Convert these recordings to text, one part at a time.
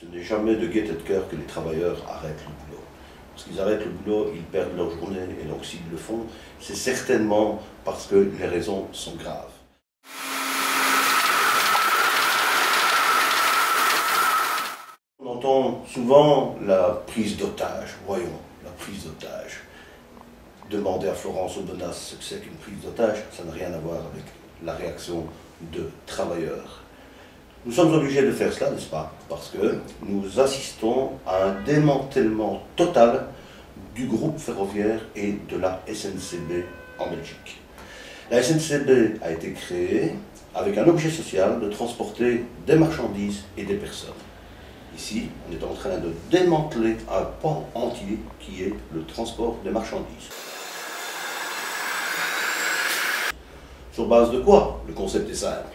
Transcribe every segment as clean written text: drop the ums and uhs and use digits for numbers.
Ce n'est jamais de gaieté de cœur que les travailleurs arrêtent le boulot. Parce qu'ils arrêtent le boulot, ils perdent leur journée, et donc s'ils le font, c'est certainement parce que les raisons sont graves. On entend souvent la prise d'otage. Voyons, la prise d'otage. Demandez à Florence Aubenas ce que c'est qu'une prise d'otage, ça n'a rien à voir avec la réaction de travailleurs. Nous sommes obligés de faire cela, n'est-ce pas? Parce que nous assistons à un démantèlement total du groupe ferroviaire et de la SNCB en Belgique. La SNCB a été créée avec un objet social de transporter des marchandises et des personnes. Ici, on est en train de démanteler un pan entier qui est le transport des marchandises. Sur base de quoi? Le concept est simple.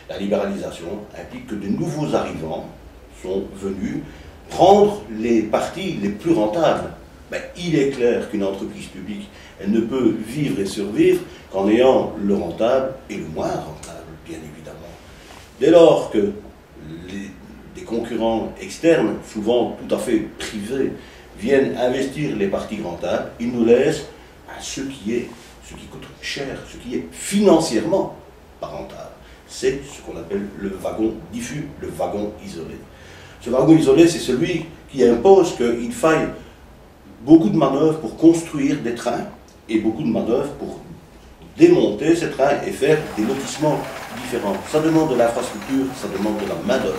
La libéralisation implique que de nouveaux arrivants sont venus prendre les parties les plus rentables. Ben, il est clair qu'une entreprise publique, elle ne peut vivre et survivre qu'en ayant le rentable et le moins rentable, bien évidemment. Dès lors que des concurrents externes, souvent tout à fait privés, viennent investir les parties rentables, ils nous laissent ce qui coûte cher, ce qui est financièrement pas rentable. C'est ce qu'on appelle le wagon diffus, le wagon isolé. Ce wagon isolé, c'est celui qui impose qu'il faille beaucoup de manœuvres pour construire des trains et beaucoup de manœuvres pour démonter ces trains et faire des lotissements différents. Ça demande de l'infrastructure, ça demande de la main-d'œuvre.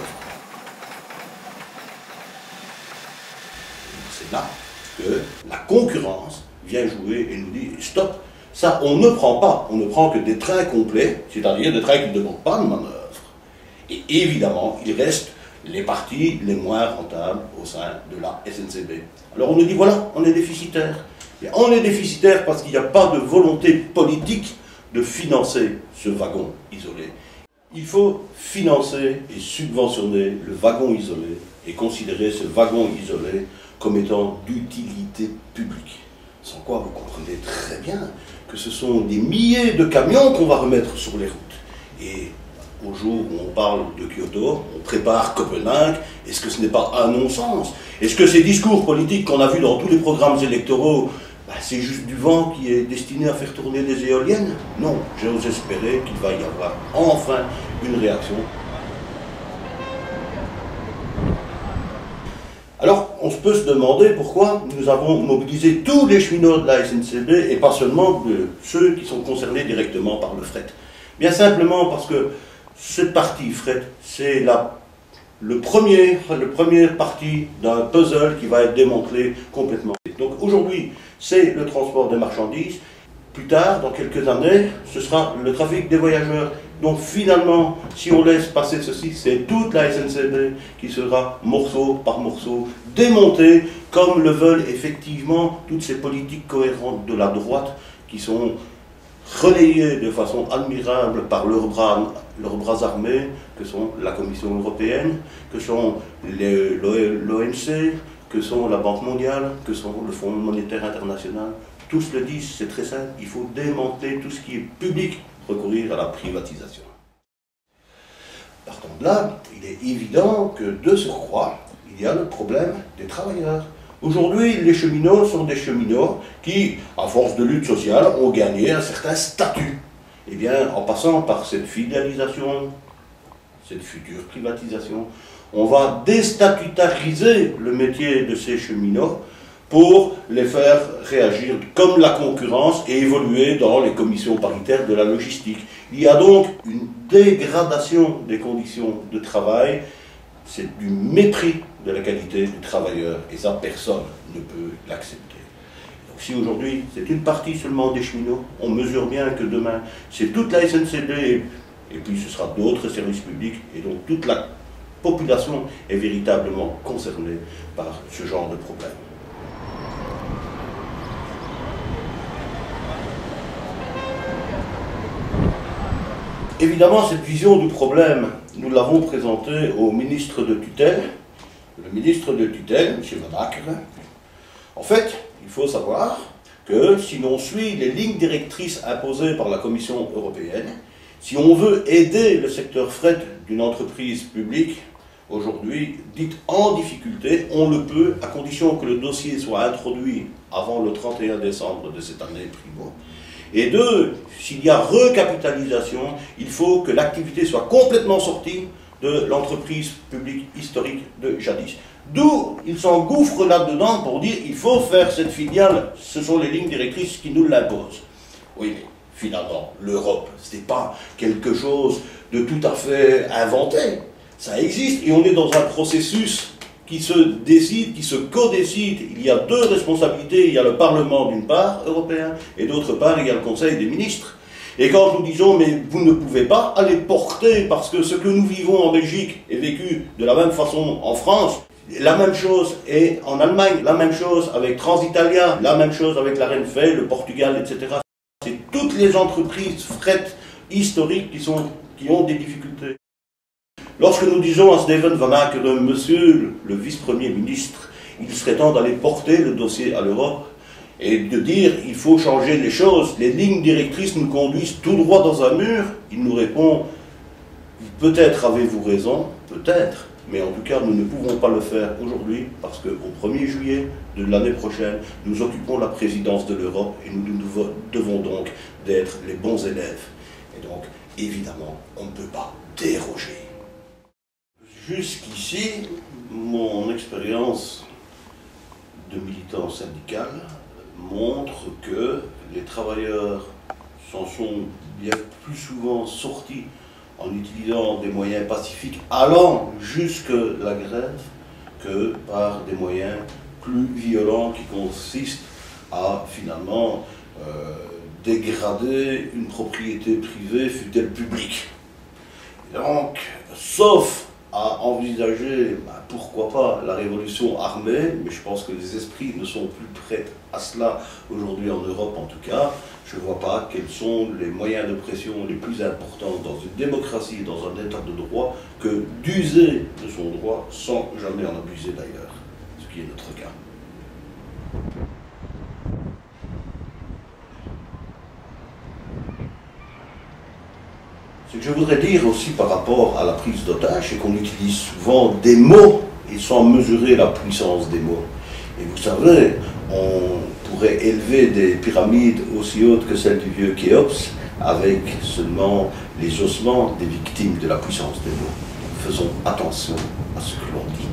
C'est là que la concurrence vient jouer et nous dit stop. Ça, on ne prend pas. On ne prend que des trains complets, c'est-à-dire des trains qui ne demandent pas de manœuvre. Et évidemment, il reste les parties les moins rentables au sein de la SNCB. Alors on nous dit, voilà, on est déficitaire. Et on est déficitaire parce qu'il n'y a pas de volonté politique de financer ce wagon isolé. Il faut financer et subventionner le wagon isolé et considérer ce wagon isolé comme étant d'utilité publique. Sans quoi vous comprenez très bien que ce sont des milliers de camions qu'on va remettre sur les routes. Et au jour où on parle de Kyoto, on prépare Copenhague, est-ce que ce n'est pas un non-sens? Est-ce que ces discours politiques qu'on a vus dans tous les programmes électoraux, c'est juste du vent qui est destiné à faire tourner les éoliennes? Non, j'ose espérer qu'il va y avoir enfin une réaction. Alors, on peut se demander pourquoi nous avons mobilisé tous les cheminots de la SNCB et pas seulement ceux qui sont concernés directement par le fret. Bien simplement parce que cette partie fret, c'est le premier partie d'un puzzle qui va être démantelé complètement. Donc aujourd'hui, c'est le transport des marchandises. Plus tard, dans quelques années, ce sera le trafic des voyageurs. Donc finalement, si on laisse passer ceci, c'est toute la SNCB qui sera morceau par morceau démontée, comme le veulent effectivement toutes ces politiques cohérentes de la droite qui sont relayées de façon admirable par leurs bras armés, que sont la Commission européenne, que sont l'OMC, que sont la Banque mondiale, que sont le Fonds monétaire international. Tous le disent, c'est très simple, il faut démanteler tout ce qui est public, recourir à la privatisation. Partant de là, il est évident que de surcroît, il y a le problème des travailleurs. Aujourd'hui, les cheminots sont des cheminots qui, à force de lutte sociale, ont gagné un certain statut. Eh bien, en passant par cette fidélisation, cette future privatisation, on va déstatutariser le métier de ces cheminots pour les faire réagir comme la concurrence et évoluer dans les commissions paritaires de la logistique. Il y a donc une dégradation des conditions de travail, c'est du mépris de la qualité du travailleur, et ça, personne ne peut l'accepter. Donc si aujourd'hui, c'est une partie seulement des cheminots, on mesure bien que demain, c'est toute la SNCB, et puis ce sera d'autres services publics, et donc toute la population est véritablement concernée par ce genre de problème. Évidemment, cette vision du problème, nous l'avons présentée au ministre de tutelle, le ministre de tutelle, M. Van Akkeren. En fait, il faut savoir que si l'on suit les lignes directrices imposées par la Commission européenne, Si on veut aider le secteur fret d'une entreprise publique, aujourd'hui, dite en difficulté, on le peut, à condition que le dossier soit introduit avant le 31 décembre de cette année, primo. Et deux, s'il y a recapitalisation, il faut que l'activité soit complètement sortie de l'entreprise publique historique de jadis. D'où il s'engouffre là-dedans pour dire il faut faire cette filiale, ce sont les lignes directrices qui nous l'imposent. Oui, mais finalement, l'Europe, ce n'est pas quelque chose de tout à fait inventé. Ça existe et on est dans un processus qui se décide, qui se co-décide. Il y a deux responsabilités, il y a le Parlement d'une part, européen, et d'autre part, il y a le Conseil des ministres. Et quand nous disons, mais vous ne pouvez pas aller porter, parce que ce que nous vivons en Belgique est vécu de la même façon en France, la même chose est en Allemagne, la même chose avec Transitalia, la même chose avec la Renfe, le Portugal, etc. C'est toutes les entreprises fret historiques qui ont des difficultés. Lorsque nous disons à Steven Van Akkeren, monsieur le vice-premier ministre, il serait temps d'aller porter le dossier à l'Europe et de dire il faut changer les choses, les lignes directrices nous conduisent tout droit dans un mur, il nous répond peut-être avez-vous raison, peut-être, mais en tout cas nous ne pouvons pas le faire aujourd'hui parce qu'au 1er juillet de l'année prochaine, nous occupons la présidence de l'Europe et nous devons donc d'être les bons élèves. Et donc, évidemment, on ne peut pas déroger. Jusqu'ici, mon expérience de militant syndical montre que les travailleurs s'en sont bien plus souvent sortis en utilisant des moyens pacifiques allant jusque la grève que par des moyens plus violents qui consistent à finalement dégrader une propriété privée, fût-elle publique. Donc, sauf à envisager, pourquoi pas, la révolution armée, mais je pense que les esprits ne sont plus prêts à cela aujourd'hui en Europe en tout cas. Je ne vois pas quels sont les moyens de pression les plus importants dans une démocratie, dans un état de droit, que d'user de son droit sans jamais en abuser d'ailleurs, ce qui est notre cas. Ce que je voudrais dire aussi par rapport à la prise d'otage, c'est qu'on utilise souvent des mots et sans mesurer la puissance des mots. Et vous savez, on pourrait élever des pyramides aussi hautes que celles du vieux Khéops avec seulement les ossements des victimes de la puissance des mots. Faisons attention à ce que l'on dit.